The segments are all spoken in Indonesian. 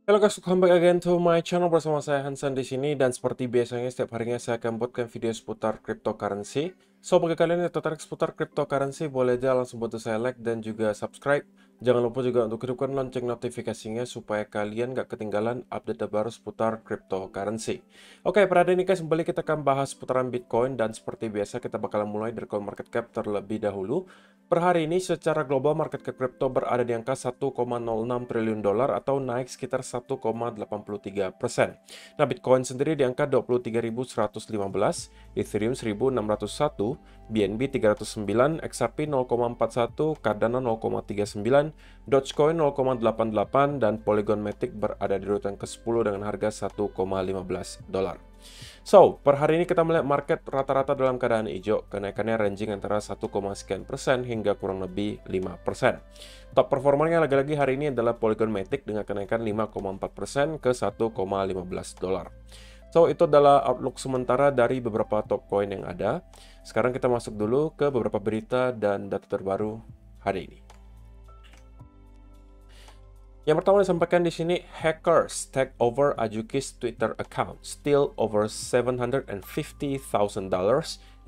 Halo guys, welcome back again to my channel bersama saya Hansan di sini dan seperti biasanya setiap harinya saya akan buatkan video seputar cryptocurrency. So bagi kalian yang tertarik seputar cryptocurrency boleh aja langsung bantu saya like dan juga subscribe. Jangan lupa juga untuk hidupkan lonceng notifikasinya supaya kalian gak ketinggalan update terbaru seputar cryptocurrency. Oke, pada hari ini guys, kembali kita akan bahas seputaran Bitcoin dan seperti biasa kita bakalan mulai dari coin market cap terlebih dahulu. Per hari ini secara global market cap crypto berada di angka 1,06 triliun dolar atau naik sekitar 1,83%. Nah, Bitcoin sendiri di angka 23.115, Ethereum 1.601, BNB 309, XRP 0,41, Cardano 0,39, Dogecoin 0,88, dan Polygon Matic berada di urutan ke-10 dengan harga 1,15 dolar. So, per hari ini kita melihat market rata-rata dalam keadaan hijau, kenaikannya ranging antara 1, sekian persen hingga kurang lebih 5%. Top performanya lagi-lagi hari ini adalah Polygon Matic dengan kenaikan 5,4% ke 1,15 dolar. So, itu adalah outlook sementara dari beberapa top coin yang ada. Sekarang kita masuk dulu ke beberapa berita dan data terbaru hari ini. Yang pertama disampaikan di sini, hackers take over Azuki's Twitter account, steal over $750,000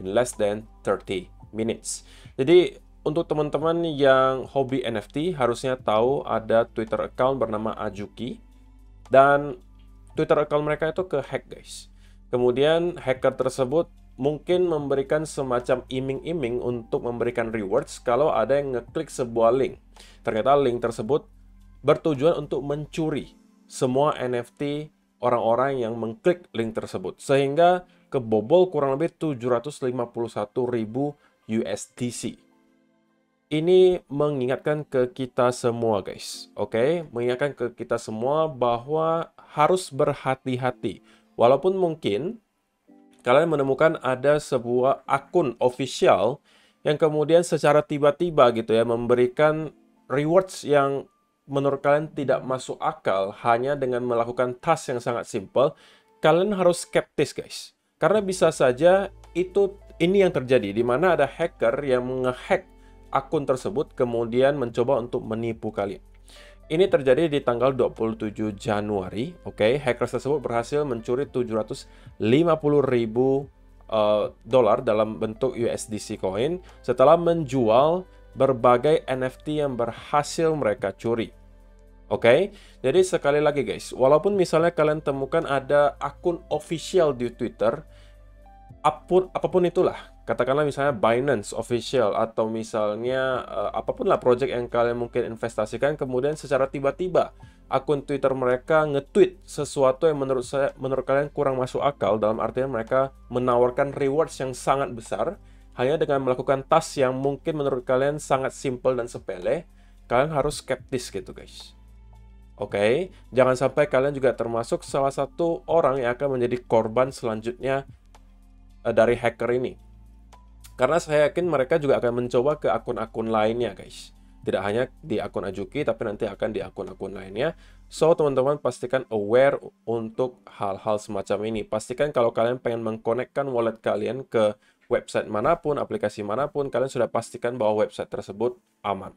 in less than 30 minutes. Jadi, untuk teman-teman yang hobi NFT, harusnya tahu ada Twitter account bernama Azuki, dan Twitter account mereka itu ke-hack, guys. Kemudian, hacker tersebut mungkin memberikan semacam iming-iming untuk memberikan rewards kalau ada yang ngeklik sebuah link. Ternyata link tersebut bertujuan untuk mencuri semua NFT orang-orang yang mengklik link tersebut. Sehingga kebobol kurang lebih 751.000 USDC. Ini mengingatkan ke kita semua, guys. Oke, mengingatkan ke kita semua bahwa harus berhati-hati. Walaupun mungkin kalian menemukan ada sebuah akun official yang kemudian secara tiba-tiba gitu ya memberikan rewards yang menurut kalian tidak masuk akal hanya dengan melakukan task yang sangat simple, kalian harus skeptis, guys. Karena bisa saja ini yang terjadi, di mana ada hacker yang ngehack akun tersebut kemudian mencoba untuk menipu kalian. Ini terjadi di tanggal 27 Januari. Oke, hackers tersebut berhasil mencuri 750.000 dolar dalam bentuk USDC coin setelah menjual berbagai NFT yang berhasil mereka curi. Oke, jadi sekali lagi guys, walaupun misalnya kalian temukan ada akun official di Twitter, apapun itulah, katakanlah misalnya Binance official atau misalnya apapun lah project yang kalian mungkin investasikan, kemudian secara tiba-tiba akun Twitter mereka nge-tweet sesuatu yang menurut kalian kurang masuk akal, dalam artian mereka menawarkan rewards yang sangat besar hanya dengan melakukan task yang mungkin menurut kalian sangat simple dan sepele, kalian harus skeptis gitu guys. Oke, jangan sampai kalian juga termasuk salah satu orang yang akan menjadi korban selanjutnya dari hacker ini. Karena saya yakin mereka juga akan mencoba ke akun-akun lainnya, guys. Tidak hanya di akun Azuki, tapi nanti akan di akun-akun lainnya. So, teman-teman pastikan aware untuk hal-hal semacam ini. Pastikan kalau kalian pengen mengkonekkan wallet kalian ke website manapun, aplikasi manapun, kalian sudah pastikan bahwa website tersebut aman.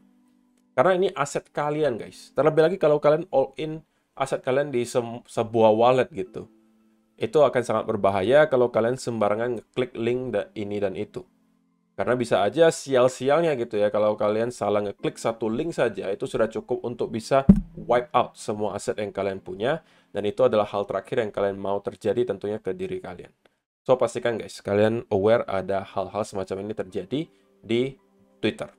Karena ini aset kalian, guys. Terlebih lagi kalau kalian all in aset kalian di sebuah wallet gitu. Itu akan sangat berbahaya kalau kalian sembarangan ngeklik link ini dan itu. Karena bisa aja sial-sialnya gitu ya. Kalau kalian salah ngeklik satu link saja, itu sudah cukup untuk bisa wipe out semua aset yang kalian punya. Dan itu adalah hal terakhir yang kalian mau terjadi tentunya ke diri kalian. So, pastikan guys, kalian aware ada hal-hal semacam ini terjadi di Twitter.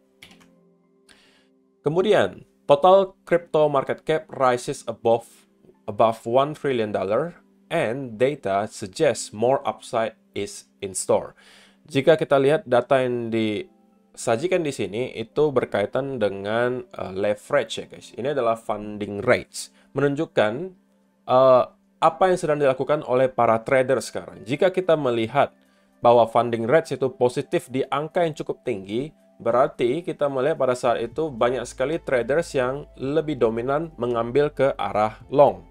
Kemudian, total crypto market cap rises above $1 trillion and data suggests more upside is in store. Jika kita lihat data yang disajikan di sini itu berkaitan dengan leverage ya guys. Ini adalah funding rates, menunjukkan apa yang sedang dilakukan oleh para trader sekarang. Jika kita melihat bahwa funding rates itu positif di angka yang cukup tinggi, berarti kita melihat pada saat itu banyak sekali traders yang lebih dominan mengambil ke arah long.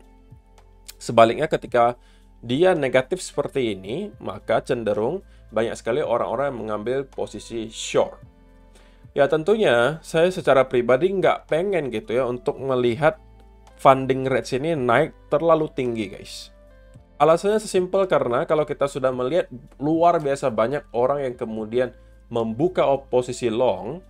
Sebaliknya ketika dia negatif seperti ini, maka cenderung banyak sekali orang-orang yang mengambil posisi short. Ya tentunya saya secara pribadi nggak pengen gitu ya untuk melihat funding rates ini naik terlalu tinggi, guys. Alasannya sesimpel karena kalau kita sudah melihat luar biasa banyak orang yang kemudian membuka posisi long,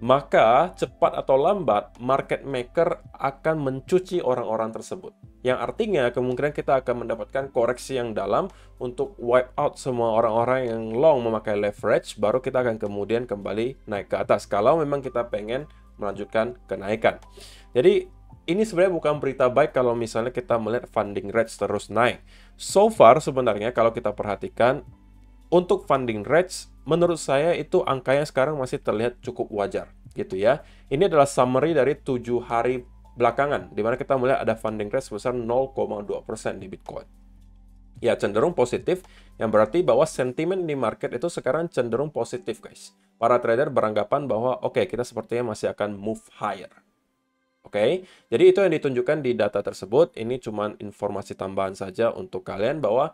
maka cepat atau lambat market maker akan mencuci orang-orang tersebut. Yang artinya kemungkinan kita akan mendapatkan koreksi yang dalam untuk wipe out semua orang-orang yang long memakai leverage, baru kita akan kemudian kembali naik ke atas kalau memang kita pengen melanjutkan kenaikan. Jadi ini sebenarnya bukan berita baik kalau misalnya kita melihat funding rates terus naik. So far sebenarnya kalau kita perhatikan untuk funding rates, menurut saya itu angkanya sekarang masih terlihat cukup wajar, gitu ya. Ini adalah summary dari 7 hari belakangan, di mana kita melihat ada funding rate sebesar 0,2% di Bitcoin. Ya, cenderung positif, yang berarti bahwa sentimen di market itu sekarang cenderung positif, guys. Para trader beranggapan bahwa, oke, kita sepertinya masih akan move higher. Oke, jadi itu yang ditunjukkan di data tersebut. Ini cuma informasi tambahan saja untuk kalian bahwa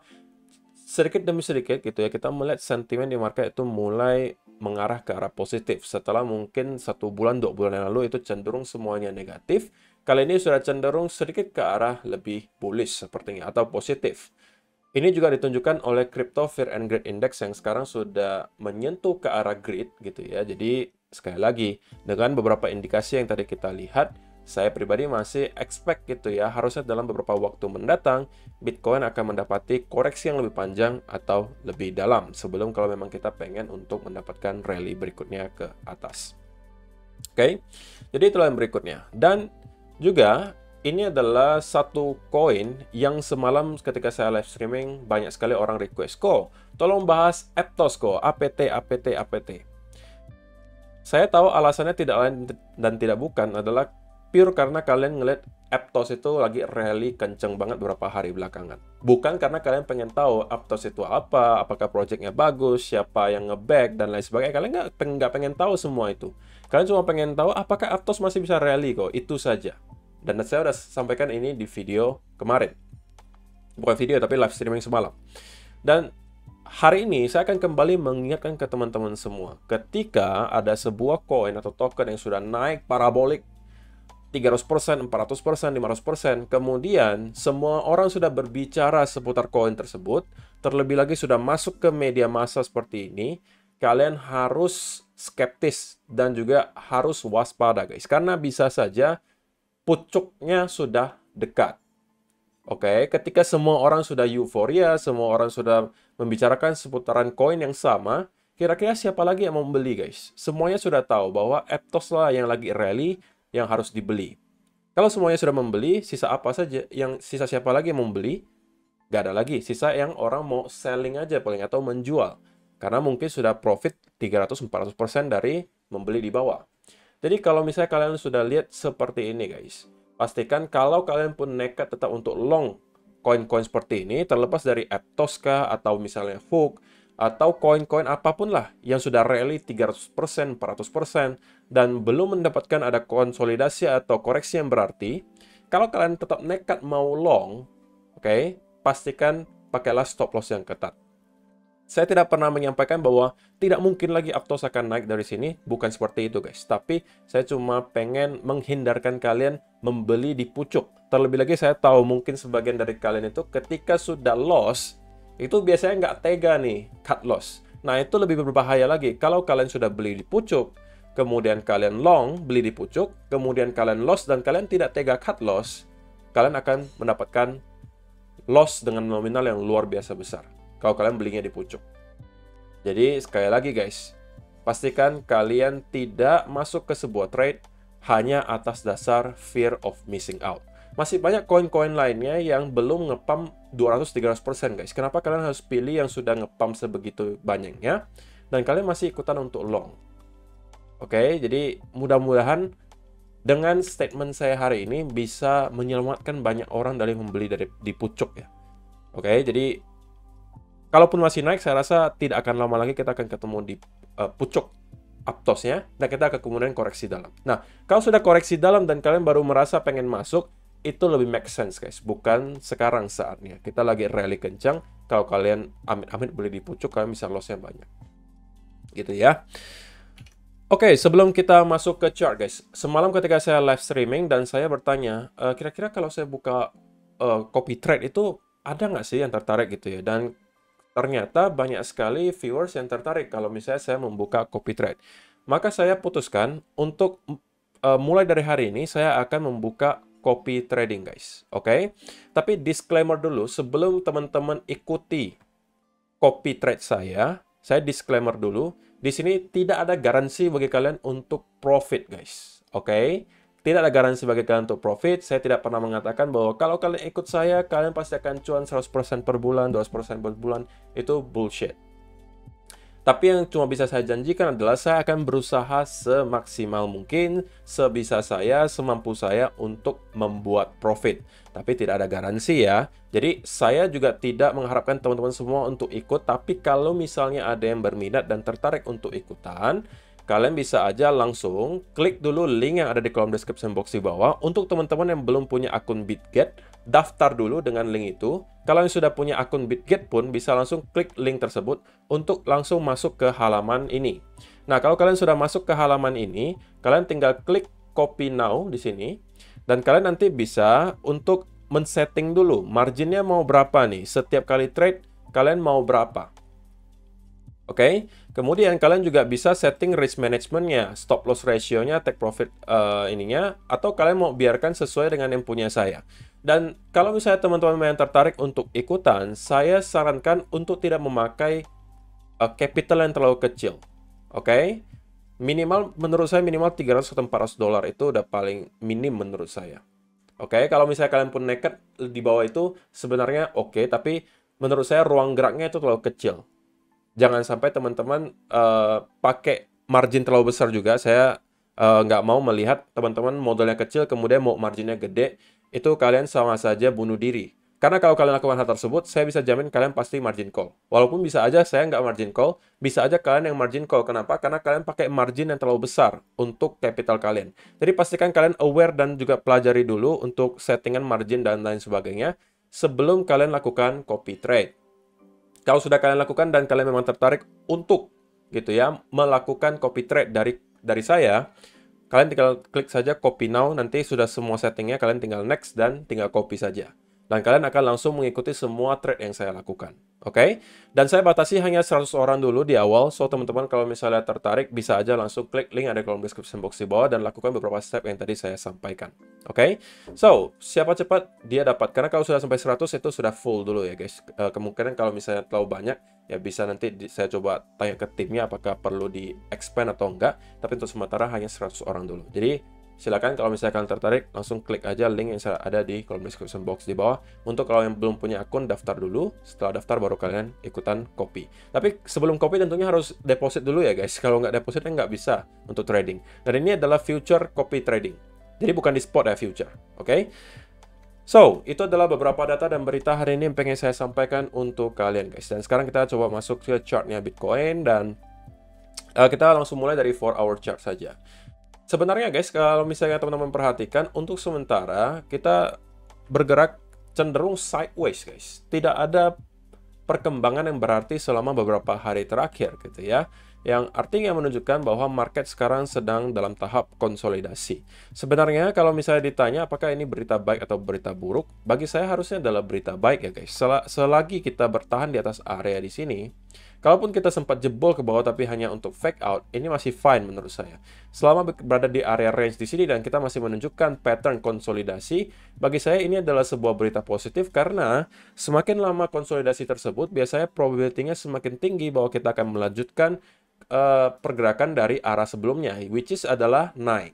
sedikit demi sedikit gitu ya, kita melihat sentimen di market itu mulai mengarah ke arah positif. Setelah mungkin 1 bulan, 2 bulan yang lalu itu cenderung semuanya negatif, kali ini sudah cenderung sedikit ke arah lebih bullish sepertinya, atau positif. Ini juga ditunjukkan oleh Crypto Fear and Greed Index yang sekarang sudah menyentuh ke arah greed gitu ya. Jadi sekali lagi, dengan beberapa indikasi yang tadi kita lihat, saya pribadi masih expect gitu ya, harusnya dalam beberapa waktu mendatang, Bitcoin akan mendapati koreksi yang lebih panjang atau lebih dalam, sebelum kalau memang kita pengen untuk mendapatkan rally berikutnya ke atas. Oke, jadi itulah yang berikutnya. Dan juga, ini adalah satu koin yang semalam ketika saya live streaming, banyak sekali orang request, "Ko, tolong bahas Aptos, Ko, APT, APT, APT." Saya tahu alasannya tidak lain dan tidak bukan adalah pure karena kalian ngeliat Aptos itu lagi rally kenceng banget beberapa hari belakangan. Bukan karena kalian pengen tahu Aptos itu apa, apakah projectnya bagus, siapa yang nge-back, dan lain sebagainya. Kalian nggak pengen tahu semua itu. Kalian cuma pengen tahu apakah Aptos masih bisa rally kok, itu saja. Dan saya udah sampaikan ini di video kemarin. Bukan video, tapi live streaming semalam. Dan hari ini saya akan kembali mengingatkan ke teman-teman semua. Ketika ada sebuah koin atau token yang sudah naik parabolik 300%, 400%, 500%, kemudian semua orang sudah berbicara seputar koin tersebut, terlebih lagi sudah masuk ke media massa seperti ini, kalian harus skeptis dan juga harus waspada, guys. Karena bisa saja pucuknya sudah dekat. Oke, ketika semua orang sudah euforia, semua orang sudah membicarakan seputaran koin yang sama, kira-kira siapa lagi yang mau membeli, guys? Semuanya sudah tahu bahwa Aptos lah yang lagi rally, yang harus dibeli. Kalau semuanya sudah membeli, sisa apa saja? Sisa siapa lagi yang membeli? Gak ada lagi. Sisa yang orang mau selling aja paling, atau menjual. Karena mungkin sudah profit 300-400% dari membeli di bawah. Jadi kalau misalnya kalian sudah lihat seperti ini, guys, pastikan kalau kalian pun nekat tetap untuk long koin-koin seperti ini, terlepas dari Aptos kah, atau misalnya Hook, atau koin-koin apapun lah yang sudah rally 300%, 400%, dan belum mendapatkan ada konsolidasi atau koreksi yang berarti, kalau kalian tetap nekat mau long, oke, pastikan pakailah stop loss yang ketat. Saya tidak pernah menyampaikan bahwa tidak mungkin lagi Aptos akan naik dari sini, bukan seperti itu, guys. Tapi saya cuma pengen menghindarkan kalian membeli di pucuk. Terlebih lagi saya tahu mungkin sebagian dari kalian itu ketika sudah loss, itu biasanya nggak tega nih, cut loss. Nah, itu lebih berbahaya lagi. Kalau kalian sudah beli di pucuk, kemudian kalian long, beli di pucuk, kemudian kalian loss, dan kalian tidak tega cut loss, kalian akan mendapatkan loss dengan nominal yang luar biasa besar. Kalau kalian belinya di pucuk. Jadi, sekali lagi guys, pastikan kalian tidak masuk ke sebuah trade hanya atas dasar fear of missing out. Masih banyak koin-koin lainnya yang belum ngepump 200-300% guys. Kenapa kalian harus pilih yang sudah ngepump sebegitu banyaknya dan kalian masih ikutan untuk long? Oke, jadi mudah-mudahan dengan statement saya hari ini bisa menyelamatkan banyak orang dari membeli di pucuk ya. Oke, jadi kalaupun masih naik, saya rasa tidak akan lama lagi kita akan ketemu di pucuk Aptosnya dan kita akan kemudian koreksi dalam. Nah, kalau sudah koreksi dalam dan kalian baru merasa pengen masuk, itu lebih make sense guys, bukan sekarang saatnya. Kita lagi rally kencang, kalau kalian amit-amit beli di pucuk, kalian bisa loss-nya banyak. Gitu ya. Oke, sebelum kita masuk ke chart, guys. Semalam ketika saya live streaming dan saya bertanya, kira-kira kalau saya buka copy trade itu ada nggak sih yang tertarik gitu ya? Dan ternyata banyak sekali viewers yang tertarik kalau misalnya saya membuka copy trade. Maka saya putuskan untuk mulai dari hari ini saya akan membuka copy trading, guys. Oke? Tapi disclaimer dulu, sebelum teman-teman ikuti copy trade saya disclaimer dulu. Di sini tidak ada garansi bagi kalian untuk profit, guys. Oke? Tidak ada garansi bagi kalian untuk profit. Saya tidak pernah mengatakan bahwa kalau kalian ikut saya, kalian pasti akan cuan 100% per bulan, 200% per bulan. Itu bullshit. Tapi yang cuma bisa saya janjikan adalah saya akan berusaha semaksimal mungkin, sebisa saya, semampu saya untuk membuat profit. Tapi tidak ada garansi ya. Jadi saya juga tidak mengharapkan teman-teman semua untuk ikut, tapi kalau misalnya ada yang berminat dan tertarik untuk ikutan, kalian bisa aja langsung klik dulu link yang ada di kolom description box di bawah. Untuk teman-teman yang belum punya akun Bitget, daftar dulu dengan link itu. Kalau yang sudah punya akun Bitget pun bisa langsung klik link tersebut untuk langsung masuk ke halaman ini. Nah, kalau kalian sudah masuk ke halaman ini, kalian tinggal klik copy now di sini. Dan kalian nanti bisa untuk men-setting dulu marginnya mau berapa nih. Setiap kali trade, kalian mau berapa. Oke, kemudian kalian juga bisa setting risk management-nya, stop loss ratio-nya, take profit ininya, atau kalian mau biarkan sesuai dengan yang punya saya. Dan kalau misalnya teman-teman yang tertarik untuk ikutan, saya sarankan untuk tidak memakai capital yang terlalu kecil. Oke, minimal menurut saya minimal 300 atau 400 dolar itu udah paling minim menurut saya. Oke, kalau misalnya kalian pun nekat di bawah itu sebenarnya oke, tapi menurut saya ruang geraknya itu terlalu kecil. Jangan sampai teman-teman pakai margin terlalu besar juga. Saya nggak mau melihat teman-teman modalnya kecil kemudian mau marginnya gede. Itu kalian sama saja bunuh diri. Karena kalau kalian lakukan hal tersebut, saya bisa jamin kalian pasti margin call. Walaupun bisa aja saya nggak margin call, bisa aja kalian yang margin call. Kenapa? Karena kalian pakai margin yang terlalu besar untuk capital kalian. Jadi pastikan kalian aware dan juga pelajari dulu untuk settingan margin dan lain sebagainya sebelum kalian lakukan copy trade. Kalau sudah kalian lakukan dan kalian memang tertarik untuk gitu ya melakukan copy trade dari saya, kalian tinggal klik saja copy now, nanti sudah semua settingnya, kalian tinggal next dan tinggal copy saja. Dan kalian akan langsung mengikuti semua trade yang saya lakukan. Oke? Dan saya batasi hanya 100 orang dulu di awal, so teman-teman kalau misalnya tertarik bisa aja langsung klik link ada di kolom description box di bawah dan lakukan beberapa step yang tadi saya sampaikan. Oke? So, siapa cepat dia dapat. Karena kalau sudah sampai 100 itu sudah full dulu ya guys. Kemungkinan kalau misalnya terlalu banyak, ya bisa nanti saya coba tanya ke timnya apakah perlu di-expand atau enggak. Tapi untuk sementara hanya 100 orang dulu. Jadi, silakan kalau misalnya kalian tertarik, langsung klik aja link yang ada di kolom description box di bawah. Untuk kalau yang belum punya akun, daftar dulu. Setelah daftar, baru kalian ikutan copy. Tapi sebelum copy tentunya harus deposit dulu ya guys. Kalau nggak deposit, nggak bisa untuk trading. Dan ini adalah future copy trading. Jadi bukan di spot ya, future. Oke? So, itu adalah beberapa data dan berita hari ini yang pengen saya sampaikan untuk kalian guys. Dan sekarang kita coba masuk ke chartnya Bitcoin. Dan kita langsung mulai dari 4-hour chart saja. Sebenarnya guys, kalau misalnya teman-teman perhatikan, untuk sementara kita bergerak cenderung sideways guys. Tidak ada perkembangan yang berarti selama beberapa hari terakhir gitu ya. Yang artinya menunjukkan bahwa market sekarang sedang dalam tahap konsolidasi. Sebenarnya kalau misalnya ditanya apakah ini berita baik atau berita buruk, bagi saya harusnya adalah berita baik ya guys. Selagi kita bertahan di atas area di sini, kalaupun kita sempat jebol ke bawah tapi hanya untuk fake out, ini masih fine menurut saya. Selama berada di area range di sini dan kita masih menunjukkan pattern konsolidasi, bagi saya ini adalah sebuah berita positif karena semakin lama konsolidasi tersebut, biasanya probability-nya semakin tinggi bahwa kita akan melanjutkan pergerakan dari arah sebelumnya, which is adalah naik.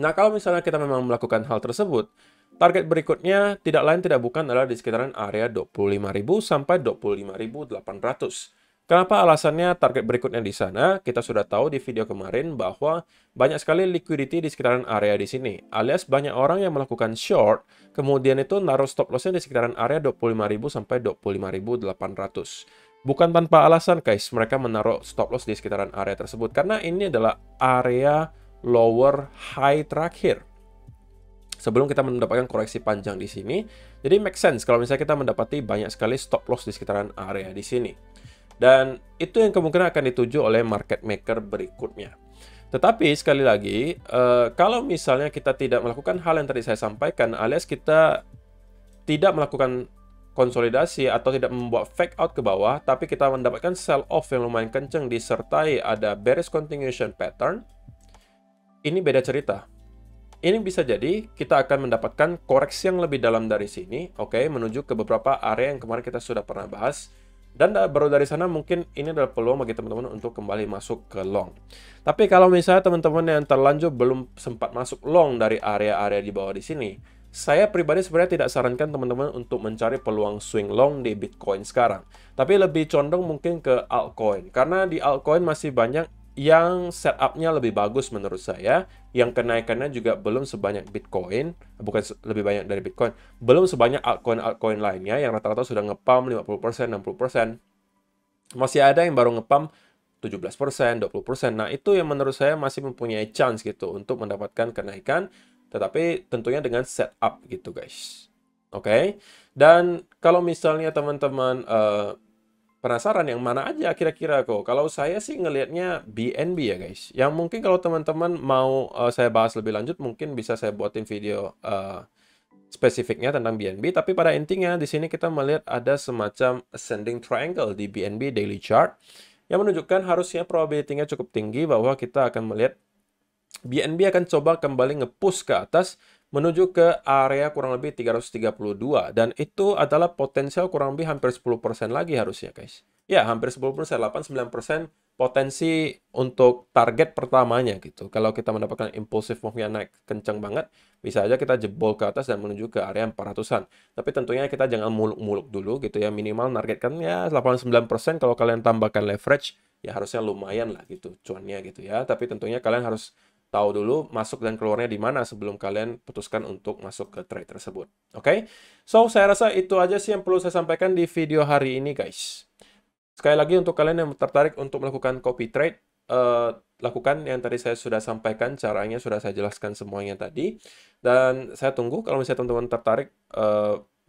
Nah, kalau misalnya kita memang melakukan hal tersebut, target berikutnya tidak lain tidak bukan adalah di sekitaran area 25.000 sampai 25.800. Kenapa alasannya target berikutnya di sana? Kita sudah tahu di video kemarin bahwa banyak sekali liquidity di sekitaran area di sini. Alias banyak orang yang melakukan short, kemudian itu naruh stop loss-nya di sekitaran area 25.000 sampai 25.800. Bukan tanpa alasan guys, mereka menaruh stop loss di sekitaran area tersebut. Karena ini adalah area lower high terakhir. Sebelum kita mendapatkan koreksi panjang di sini. Jadi make sense kalau misalnya kita mendapati banyak sekali stop loss di sekitaran area di sini. Dan itu yang kemungkinan akan dituju oleh market maker berikutnya. Tetapi sekali lagi, kalau misalnya kita tidak melakukan hal yang tadi saya sampaikan, alias kita tidak melakukan konsolidasi atau tidak membuat fake out ke bawah, tapi kita mendapatkan sell off yang lumayan kenceng disertai ada bearish continuation pattern, ini beda cerita. Ini bisa jadi kita akan mendapatkan koreksi yang lebih dalam dari sini, oke, menuju ke beberapa area yang kemarin kita sudah pernah bahas. Dan baru dari sana mungkin ini adalah peluang bagi teman-teman untuk kembali masuk ke long. Tapi kalau misalnya teman-teman yang terlanjur belum sempat masuk long dari area-area di bawah di sini, saya pribadi sebenarnya tidak sarankan teman-teman untuk mencari peluang swing long di Bitcoin sekarang. Tapi lebih condong mungkin ke altcoin. Karena di altcoin masih banyak yang setup-nya lebih bagus menurut saya, yang kenaikannya juga belum sebanyak Bitcoin, bukan lebih banyak dari Bitcoin, belum sebanyak altcoin-altcoin lainnya yang rata-rata sudah ngepump 50%, 60%. Masih ada yang baru ngepump 17%, 20%. Nah, itu yang menurut saya masih mempunyai chance gitu untuk mendapatkan kenaikan, tetapi tentunya dengan setup gitu, guys. Oke? Dan kalau misalnya teman-teman penasaran yang mana aja kira-kira kok? Kalau saya sih ngelihatnya BNB ya guys. Yang mungkin kalau teman-teman mau saya bahas lebih lanjut, mungkin bisa saya buatin video spesifiknya tentang BNB. Tapi pada intinya di sini kita melihat ada semacam ascending triangle di BNB daily chart yang menunjukkan harusnya probability-nya cukup tinggi bahwa kita akan melihat BNB akan coba kembali nge-push ke atas menuju ke area kurang lebih 332. Dan itu adalah potensial kurang lebih hampir 10% lagi harusnya, guys. Ya, hampir 10%, 8-9% potensi untuk target pertamanya gitu. Kalau kita mendapatkan impulsive move yang naik kencang banget, bisa aja kita jebol ke atas dan menuju ke area 400-an. Tapi tentunya kita jangan muluk-muluk dulu gitu ya. Minimal targetkan ya 89% kalau kalian tambahkan leverage, ya harusnya lumayan lah gitu cuannya gitu ya. Tapi tentunya kalian harus tahu dulu masuk dan keluarnya di mana sebelum kalian putuskan untuk masuk ke trade tersebut. Oke? So, saya rasa itu aja sih yang perlu saya sampaikan di video hari ini, guys. Sekali lagi untuk kalian yang tertarik untuk melakukan copy trade, lakukan yang tadi saya sudah sampaikan, caranya sudah saya jelaskan semuanya tadi. Dan saya tunggu kalau misalnya teman-teman tertarik,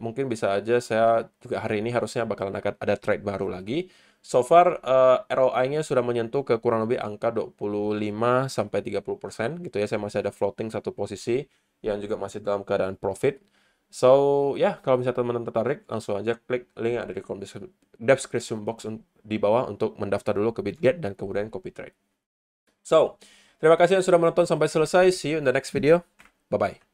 mungkin bisa aja saya juga hari ini harusnya bakalan akan ada trade baru lagi. So far, ROI-nya sudah menyentuh ke kurang lebih angka 25-30% gitu ya. Saya masih ada floating satu posisi yang juga masih dalam keadaan profit. So, ya, kalau misalnya teman-teman tertarik, langsung aja klik link yang ada di description box di bawah untuk mendaftar dulu ke Bitget dan kemudian copy trade. So, terima kasih yang sudah menonton sampai selesai. See you in the next video. Bye-bye.